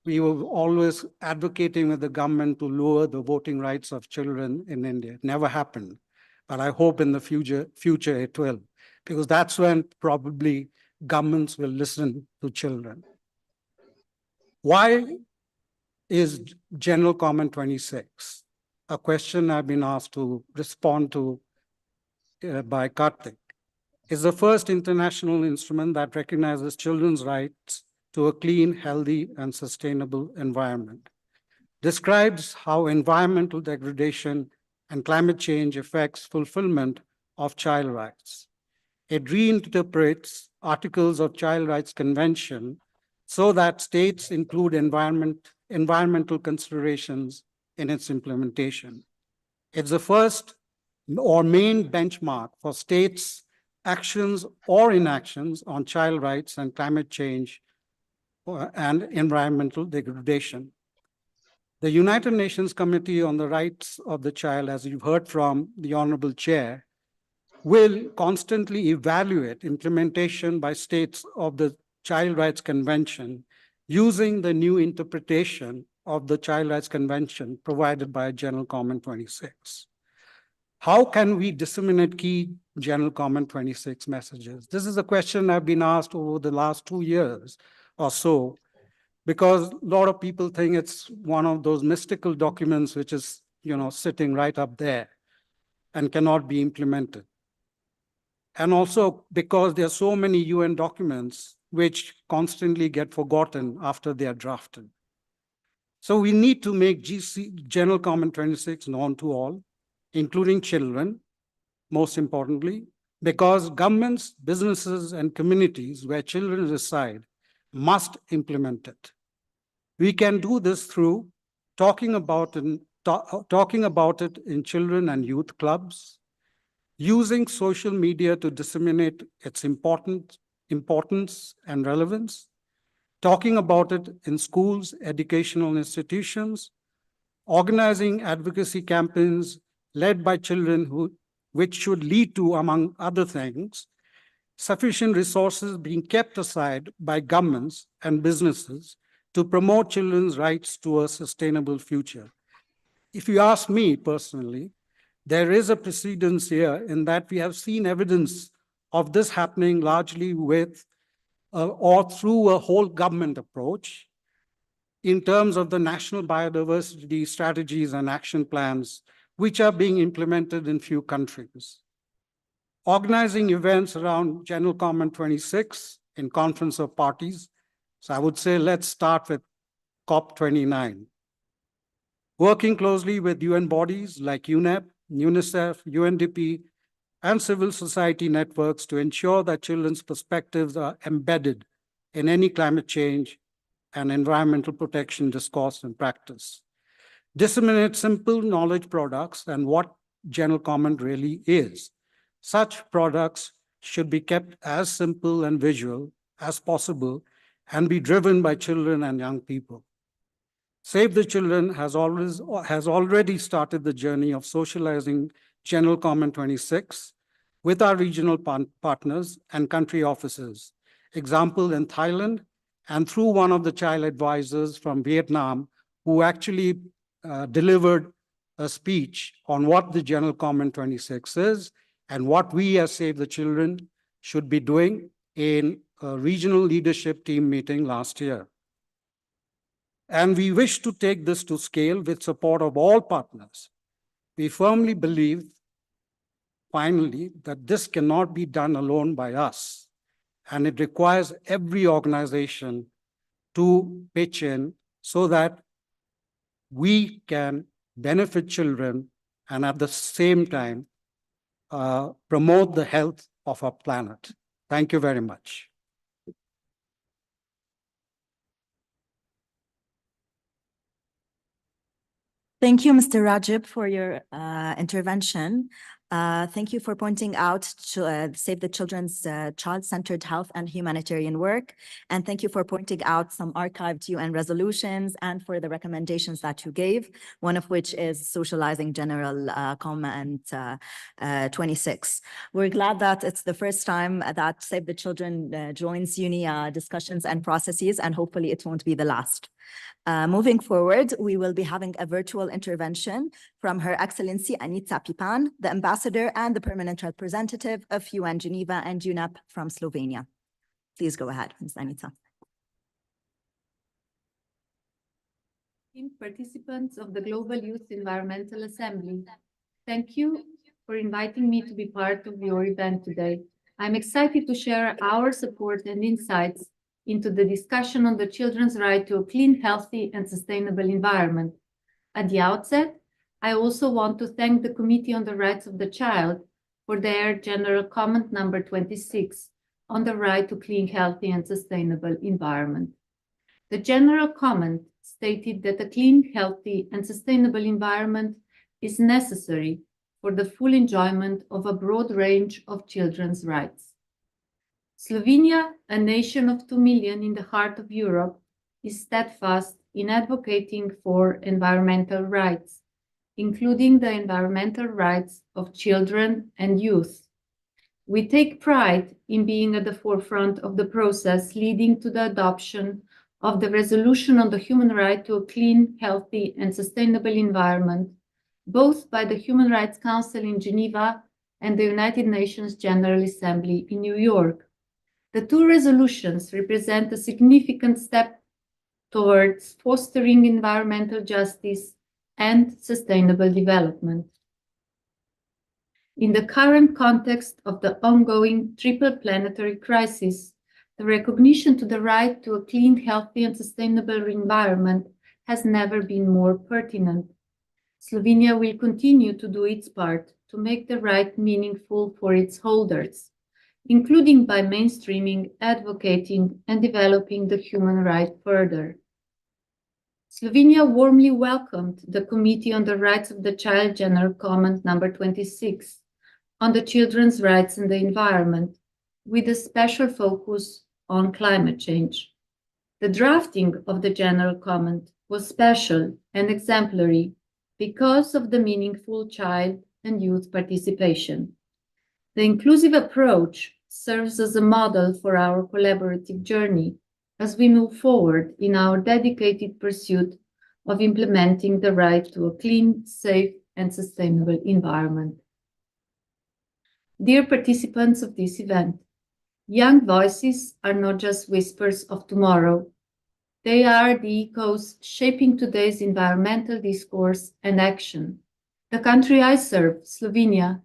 we were always advocating with the government to lower the voting rights of children in India. It never happened, but I hope in the future it will, because that's when probably governments will listen to children. Why is General Comment 26? A question I've been asked to respond to by Karthik. Is the first international instrument that recognizes children's rights to a clean, healthy, and sustainable environment. Describes how environmental degradation and climate change affects fulfillment of child rights. It reinterprets articles of Child Rights Convention so that states include environmental considerations in its implementation. It's the first or main benchmark for states actions or inactions on child rights and climate change and environmental degradation. The United Nations Committee on the Rights of the Child, as you've heard from the Honorable Chair, will constantly evaluate implementation by states of the Child Rights Convention using the new interpretation of the Child Rights Convention provided by General Comment 26. How can we disseminate key General Comment 26 messages? This is a question I've been asked over the last 2 years or so, because a lot of people think it's one of those mystical documents which is, sitting right up there and cannot be implemented. And also because there are so many UN documents which constantly get forgotten after they are drafted. So we need to make General Comment 26 known to all, including children, most importantly, because governments, businesses, and communities where children reside must implement it. We can do this through talking about it in children and youth clubs, using social media to disseminate its importance and relevance, talking about it in schools, educational institutions, organizing advocacy campaigns led by children which should lead to, among other things, sufficient resources being kept aside by governments and businesses to promote children's rights to a sustainable future. If you ask me personally, there is a precedence here in that we have seen evidence of this happening largely with or through a whole government approach in terms of the national biodiversity strategies and action plans, which are being implemented in few countries. Organizing events around General Comment 26 in Conference of Parties. So I would say let's start with COP29. Working closely with UN bodies like UNEP, UNICEF, UNDP, and civil society networks to ensure that children's perspectives are embedded in any climate change and environmental protection discourse and practice. Disseminate simple knowledge products and what General Comment really is. Such products should be kept as simple and visual as possible and be driven by children and young people. Save the Children has already started the journey of socializing General Comment 26 with our regional partners and country offices. Example in Thailand, and through one of the child advisors from Vietnam, who actually delivered a speech on what the General Comment 26 is and what we as Save the Children should be doing in a regional leadership team meeting last year. And we wish to take this to scale with support of all partners. We firmly believe, finally, that this cannot be done alone by us, and it requires every organization to pitch in so that we can benefit children and at the same time promote the health of our planet. Thank you very much. Thank you, Mr. Rajib, for your intervention. Thank you for pointing out Save the Children's child-centered health and humanitarian work. And thank you for pointing out some archived UN resolutions and for the recommendations that you gave, one of which is socializing General Comment 26. We're glad that it's the first time that Save the Children joins UNEA discussions and processes, and hopefully it won't be the last. Moving forward, we will be having a virtual intervention from Her Excellency Anita Pipan, the Ambassador and the Permanent Representative of UN Geneva and UNEP from Slovenia. Please go ahead, Ms. Anita. Participants of the Global Youth Environmental Assembly, thank you for inviting me to be part of your event today. I'm excited to share our support and insights into the discussion on the children's right to a clean, healthy, and sustainable environment. At the outset, I also want to thank the Committee on the Rights of the Child for their General Comment number 26 on the right to clean, healthy, and sustainable environment. The General Comment stated that a clean, healthy, and sustainable environment is necessary for the full enjoyment of a broad range of children's rights. Slovenia, a nation of 2 million in the heart of Europe, is steadfast in advocating for environmental rights, including the environmental rights of children and youth. We take pride in being at the forefront of the process leading to the adoption of the Resolution on the Human Right to a Clean, Healthy and Sustainable Environment, both by the Human Rights Council in Geneva and the United Nations General Assembly in New York. The two resolutions represent a significant step towards fostering environmental justice and sustainable development. In the current context of the ongoing triple planetary crisis, the recognition to the right to a clean, healthy, and sustainable environment has never been more pertinent. Slovenia will continue to do its part to make the right meaningful for its holders, including by mainstreaming, advocating, and developing the human right further. Slovenia warmly welcomed the Committee on the Rights of the Child General Comment number 26 on the children's rights and the environment, with a special focus on climate change. The drafting of the General Comment was special and exemplary because of the meaningful child and youth participation. The inclusive approach serves as a model for our collaborative journey as we move forward in our dedicated pursuit of implementing the right to a clean, safe, and sustainable environment. Dear participants of this event, young voices are not just whispers of tomorrow. They are the echoes shaping today's environmental discourse and action. The country I serve, Slovenia,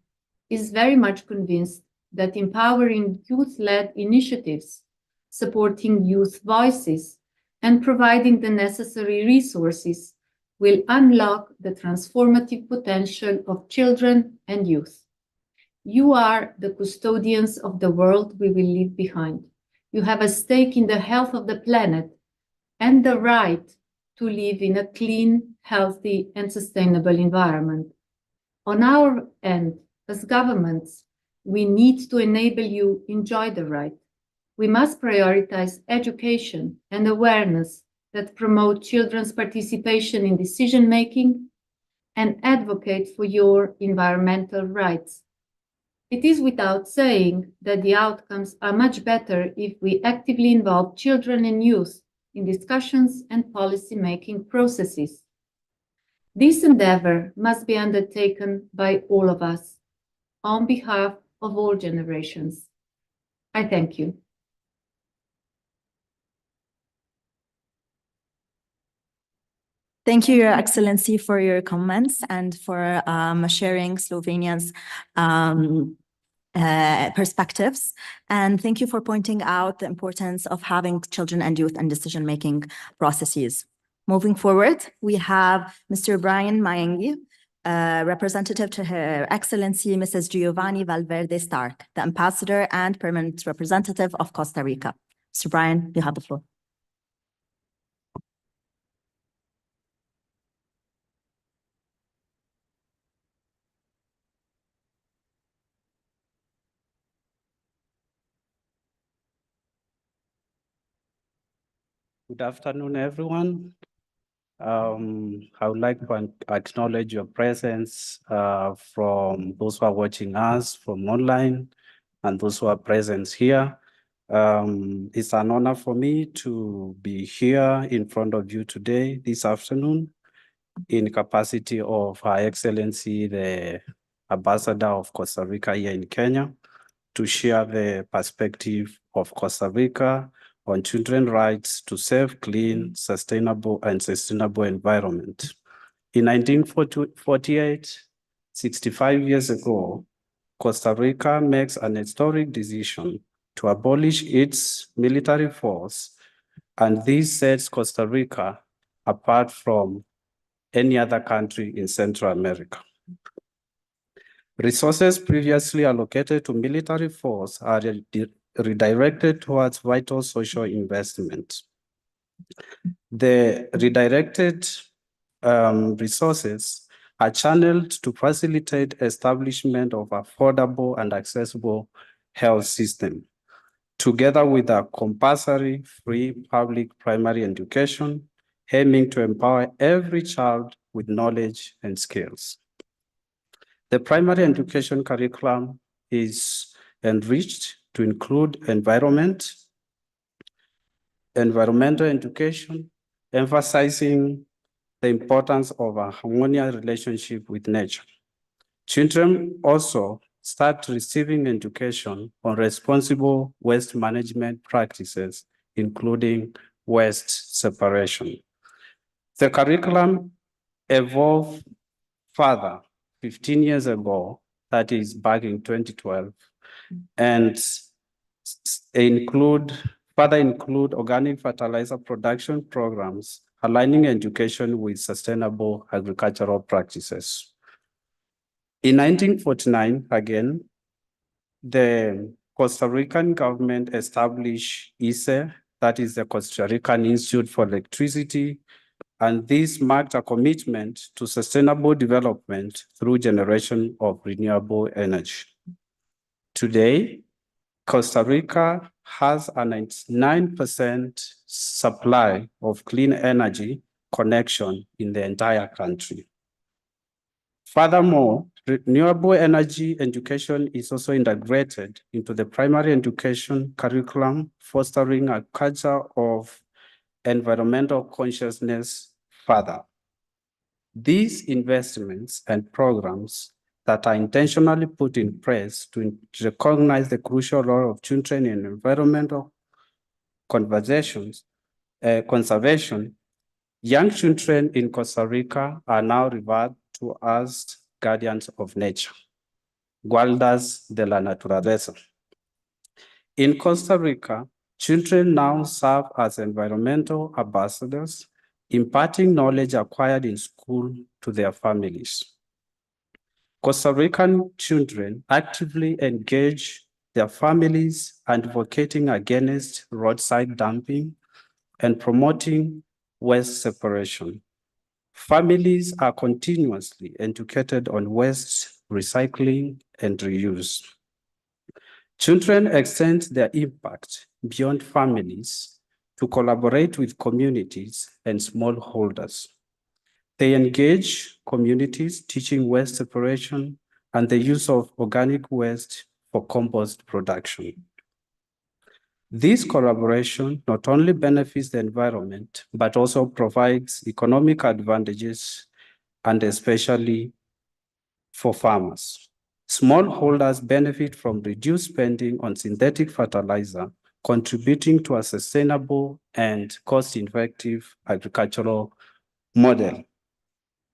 is very much convinced that empowering youth-led initiatives, supporting youth voices, and providing the necessary resources will unlock the transformative potential of children and youth. You are the custodians of the world we will leave behind. You have a stake in the health of the planet and the right to live in a clean, healthy, and sustainable environment. On our end, as governments, we need to enable you enjoy the right. We must prioritize education and awareness that promote children's participation in decision-making and advocate for your environmental rights. It is without saying that the outcomes are much better if we actively involve children and youth in discussions and policy-making processes. This endeavor must be undertaken by all of us on behalf of all generations. I thank you. Thank you, Your Excellency, for your comments and for sharing Slovenia's perspectives. And thank you for pointing out the importance of having children and youth in decision-making processes. Moving forward, we have Mr. Brian Mayengi, representative to Her Excellency Mrs. Giovanni Valverde Stark, the Ambassador and Permanent Representative of Costa Rica. Mr. Brian, you have the floor. Good afternoon, everyone. I would like to acknowledge your presence from those who are watching us from online and those who are present here. It's an honor for me to be here in front of you today, this afternoon, in capacity of Her Excellency, the Ambassador of Costa Rica here in Kenya, to share the perspective of Costa Rica on children's rights to safe, clean, sustainable environment. In 1948, 65 years ago, Costa Rica makes an historic decision to abolish its military force, and this sets Costa Rica apart from any other country in Central America. Resources previously allocated to military force are redirected towards vital social investment. The redirected resources are channeled to facilitate establishment of affordable and accessible health system, together with a compulsory free public primary education, aiming to empower every child with knowledge and skills. The primary education curriculum is enriched to include environmental education, emphasizing the importance of a harmonious relationship with nature. Children also start receiving education on responsible waste management practices, including waste separation. The curriculum evolved further 15 years ago, that is back in 2012, and further include organic fertilizer production programs, aligning education with sustainable agricultural practices. In 1949, again, the Costa Rican government established YEA, that is the Costa Rican Institute for Electricity, and this marked a commitment to sustainable development through generation of renewable energy. Today, Costa Rica has a 99% supply of clean energy connection in the entire country. Furthermore, renewable energy education is also integrated into the primary education curriculum, fostering a culture of environmental consciousness further. These investments and programs that are intentionally put in place to recognize the crucial role of children in environmental conservation, young children in Costa Rica are now referred to as guardians of nature, guardas de la naturaleza. In Costa Rica, children now serve as environmental ambassadors, imparting knowledge acquired in school to their families. Costa Rican children actively engage their families, advocating against roadside dumping and promoting waste separation. Families are continuously educated on waste, recycling, and reuse. Children extend their impact beyond families to collaborate with communities and smallholders. They engage communities teaching waste separation and the use of organic waste for compost production. This collaboration not only benefits the environment, but also provides economic advantages, and especially for farmers. Smallholders benefit from reduced spending on synthetic fertilizer, contributing to a sustainable and cost-effective agricultural model.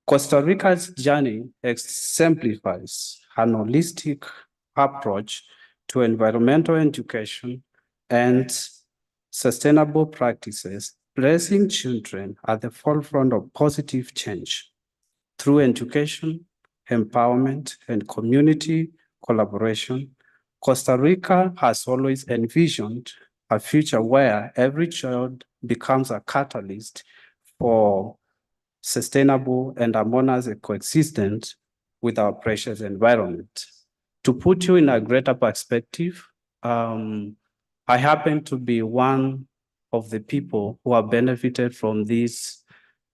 Costa Rica's journey exemplifies an holistic approach to environmental education and sustainable practices, placing children at the forefront of positive change. Through education, empowerment, and community collaboration, Costa Rica has always envisioned a future where every child becomes a catalyst for sustainable and harmonious coexistence with our precious environment. To put you in a greater perspective, I happen to be one of the people who have benefited from this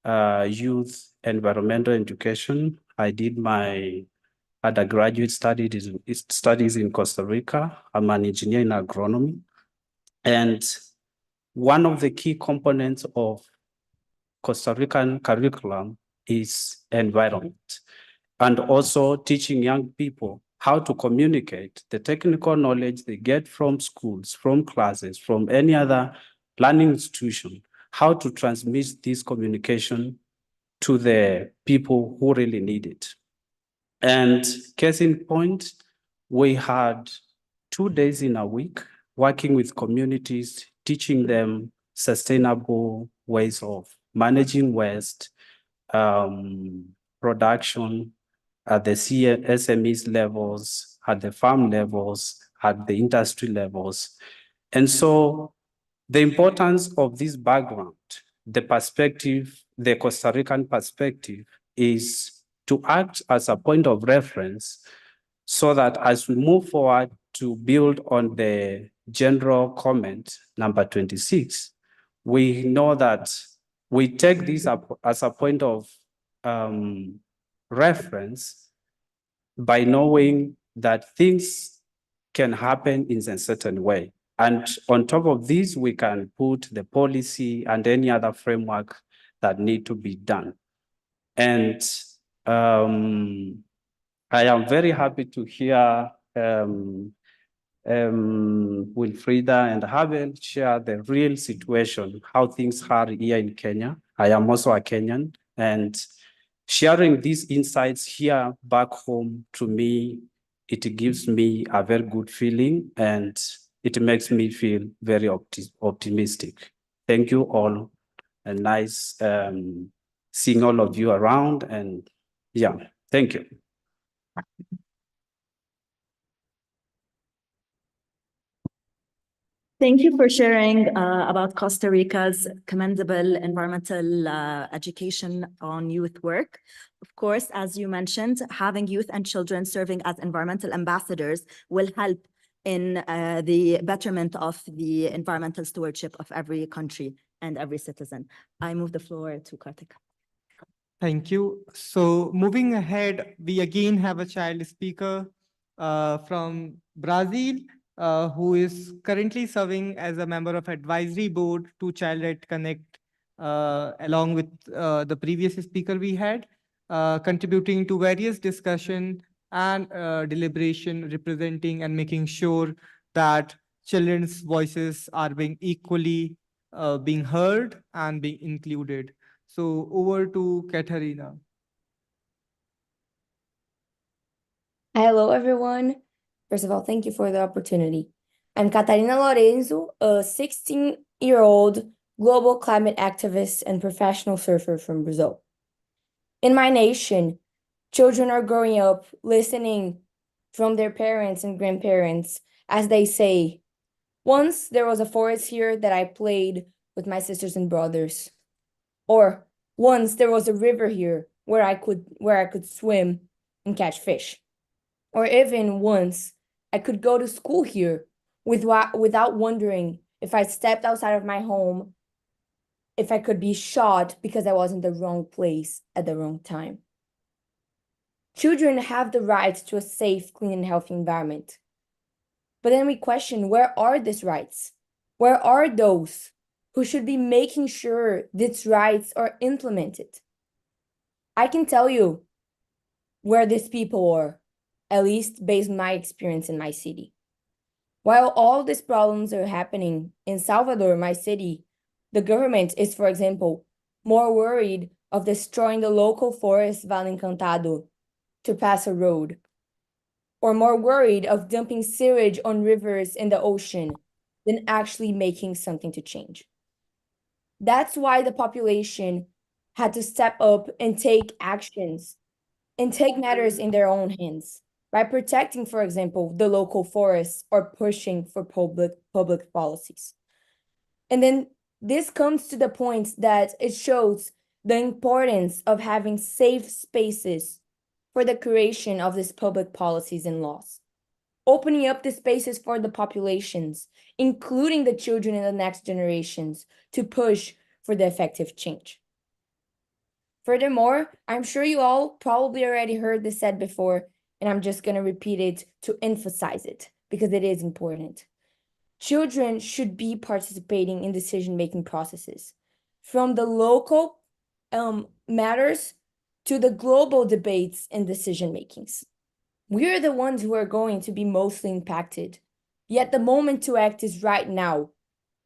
youth environmental education. I did my undergraduate studies in Costa Rica. I'm an engineer in agronomy. And one of the key components of Costa Rican curriculum is environment, and also teaching young people how to communicate the technical knowledge they get from schools, from classes, from any other learning institution, how to transmit this communication to the people who really need it. And case in point, we had 2 days in a week working with communities, teaching them sustainable ways of managing waste, production at the SMEs levels, at the farm levels, at the industry levels. And so the importance of this background, the perspective, the Costa Rican perspective, is to to act as a point of reference so that as we move forward to build on the general comment number 26, we know that we take this up as a point of reference by knowing that things can happen in a certain way. And on top of this, we can put the policy and any other framework that need to be done. And I am very happy to hear Wilfrida and Havel share the real situation, how things are here in Kenya. I am also a Kenyan, and sharing these insights here back home, to me, it gives me a very good feeling and it makes me feel very optimistic. Thank you all, and nice seeing all of you around, and yeah, thank you. Thank you for sharing about Costa Rica's commendable environmental education on youth work. Of course, as you mentioned, having youth and children serving as environmental ambassadors will help in the betterment of the environmental stewardship of every country and every citizen. I move the floor to Karthik. Thank you. So moving ahead, we again have a child speaker from Brazil, who is currently serving as a member of advisory board to Child Right Connect, along with the previous speaker we had, contributing to various discussion and deliberation, representing and making sure that children's voices are being equally being heard and being included. So over to Katarina. Hello, everyone. First of all, thank you for the opportunity. I'm Catarina Lorenzo, a 16-year-old global climate activist and professional surfer from Brazil. In my nation, children are growing up listening from their parents and grandparents as they say, once there was a forest here that I played with my sisters and brothers. Or once there was a river here where I could swim and catch fish. Or even once I could go to school here without wondering if I stepped outside of my home, if I could be shot because I was in the wrong place at the wrong time. Children have the right to a safe, clean, and healthy environment. But then we question, where are these rights? Where are those who should be making sure these rights are implemented? I can tell you where these people are, at least based on my experience in my city. While all these problems are happening in Salvador, my city, the government is, for example, more worried of destroying the local forest Vale Encantado to pass a road, or more worried of dumping sewage on rivers in the ocean than actually making something to change. That's why the population had to step up and take actions and take matters in their own hands by protecting, for example, the local forests or pushing for public policies. And then this comes to the point that it shows the importance of having safe spaces for the creation of these public policies and laws, opening up the spaces for the populations, including the children in the next generations, to push for the effective change. Furthermore, I'm sure you all probably already heard this said before, and I'm just going to repeat it to emphasize it because it is important. Children should be participating in decision-making processes, from the local matters to the global debates and decision-makings. We're the ones who are going to be mostly impacted, yet the moment to act is right now,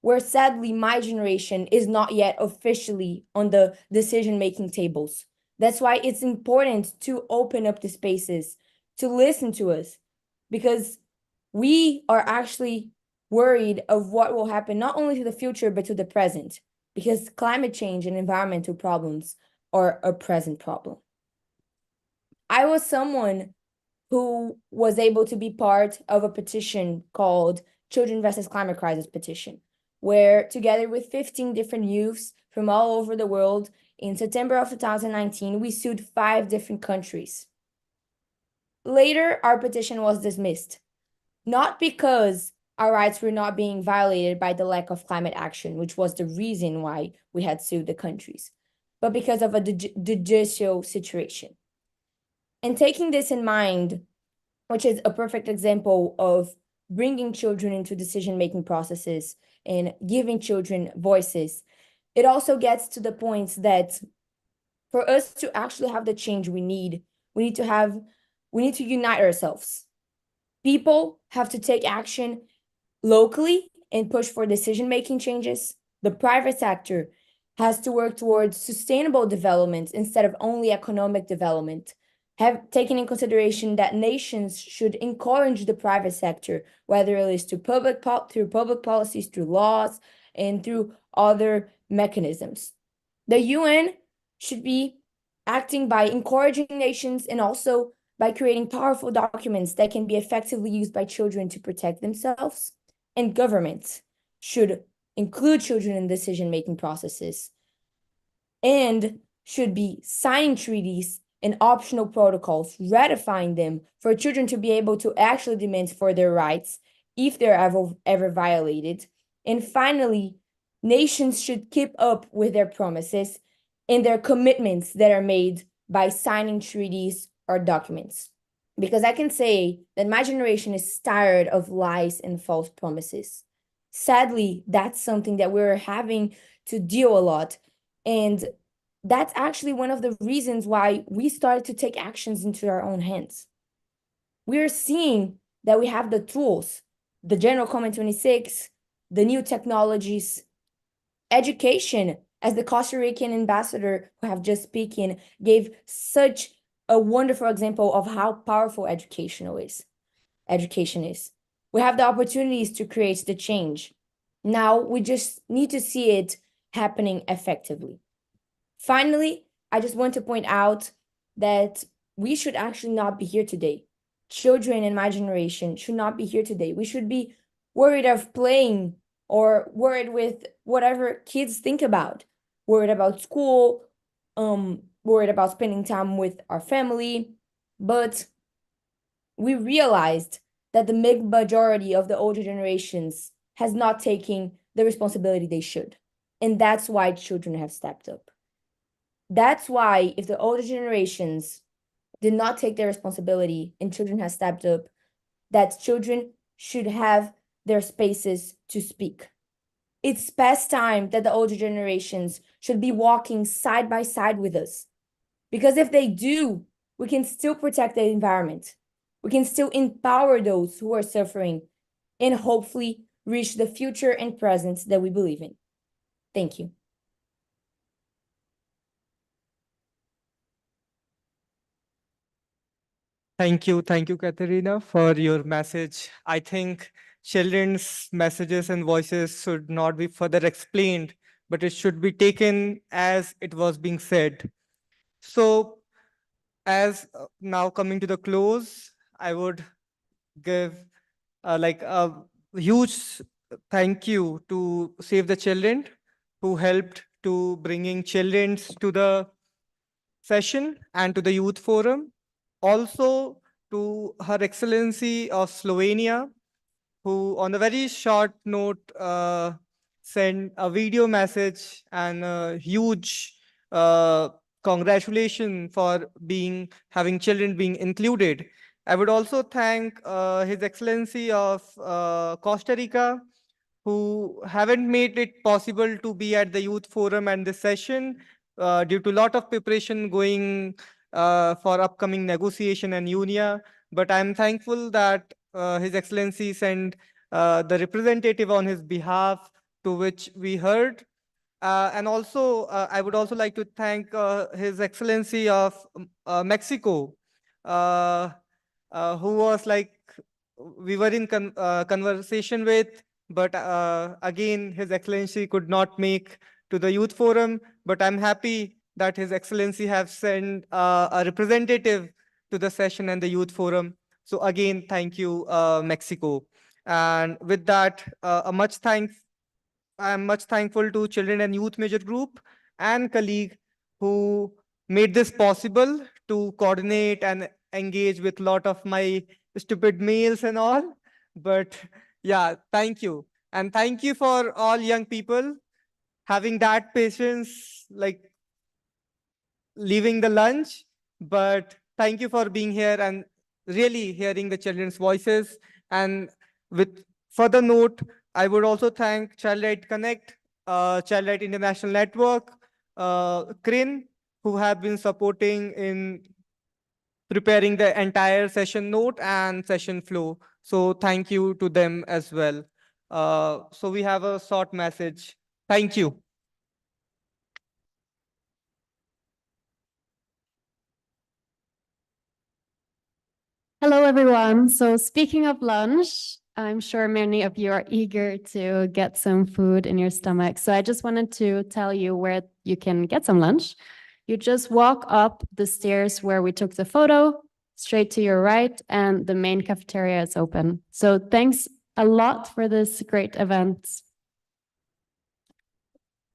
where sadly my generation is not yet officially on the decision-making tables. That's why it's important to open up the spaces, to listen to us, because we are actually worried of what will happen not only to the future, but to the present, because climate change and environmental problems are a present problem. I was someone who was able to be part of a petition called Children versus Climate Crisis Petition, where together with 15 different youths from all over the world in September of 2019, we sued 5 different countries. Later, our petition was dismissed, not because our rights were not being violated by the lack of climate action, which was the reason why we had sued the countries, but because of a judicial situation. And taking this in mind, which is a perfect example of bringing children into decision-making processes and giving children voices, it also gets to the point that for us to actually have the change we need to unite ourselves. People have to take action locally and push for decision-making changes. The private sector has to work towards sustainable development instead of only economic development. Have taken in consideration that nations should encourage the private sector, whether it is through public policies, through laws, and through other mechanisms. The UN should be acting by encouraging nations and also by creating powerful documents that can be effectively used by children to protect themselves. And governments should include children in decision-making processes and should be signing treaties and optional protocols, ratifying them for children to be able to actually demand for their rights if they're ever violated. And finally, nations should keep up with their promises and their commitments that are made by signing treaties or documents. Because I can say that my generation is tired of lies and false promises. Sadly, that's something that we're having to deal a lot. And that's actually one of the reasons why we started to take actions into our own hands. We're seeing that we have the tools, the General Comment 26, the new technologies, education, as the Costa Rican ambassador who have just spoken gave such a wonderful example of how powerful education is. We have the opportunities to create the change. Now we just need to see it happening effectively. Finally, I just want to point out that we should actually not be here today. Children in my generation should not be here today. We should be worried of playing or worried with whatever kids think about, worried about school, worried about spending time with our family. But we realized that the big majority of the older generations has not taken the responsibility they should. And that's why children have stepped up. That's why if the older generations did not take their responsibility and children have stepped up, that children should have their spaces to speak. It's past time that the older generations should be walking side by side with us. Because if they do, we can still protect the environment. We can still empower those who are suffering and hopefully reach the future and present that we believe in. Thank you. Thank you, Katerina, for your message. I think children's messages and voices should not be further explained, but it should be taken as it was being said. So, as now coming to the close, I would give like a huge thank you to Save the Children, who helped to bringing children to the session and to the youth forum. Also to Her Excellency of Slovenia, who on a very short note sent a video message and a huge congratulations for having children being included. I would also thank His Excellency of Costa Rica, who haven't made it possible to be at the youth forum and this session due to a lot of preparation going for upcoming negotiation and UNIA. But I'm thankful that His Excellency sent the representative on his behalf, to which we heard. And also, I would also like to thank His Excellency of Mexico, who was like, we were in conversation with, but again, His Excellency could not make to the youth forum. But I'm happy that His Excellency have sent a representative to the session and the youth forum. So again, thank you, Mexico. And with that, I'm much thankful to Children and Youth Major Group and colleague who made this possible to coordinate and engage with a lot of my stupid mails and all. But yeah, thank you. And thank you for all young people having that patience, like leaving the lunch. But thank you for being here and really hearing the children's voices. And with further note, I would also thank Child Right Connect, Child Right International Network, CRIN, who have been supporting in preparing the entire session note and session flow. So thank you to them as well. So we have a short message. Thank you. Hello, everyone. So speaking of lunch, I'm sure many of you are eager to get some food in your stomach. So I just wanted to tell you where you can get some lunch. You just walk up the stairs where we took the photo, straight to your right, and the main cafeteria is open. So thanks a lot for this great event.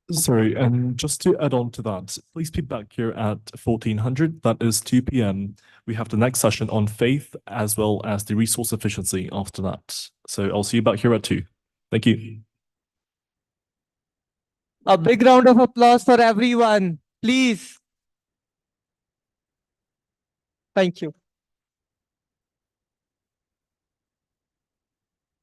Sorry, and just to add on to that, please be back here at 1400. That is 2 p.m. We have the next session on faith as well as the resource efficiency after that. So I'll see you back here at 2. Thank you. A big round of applause for everyone, please. Thank you.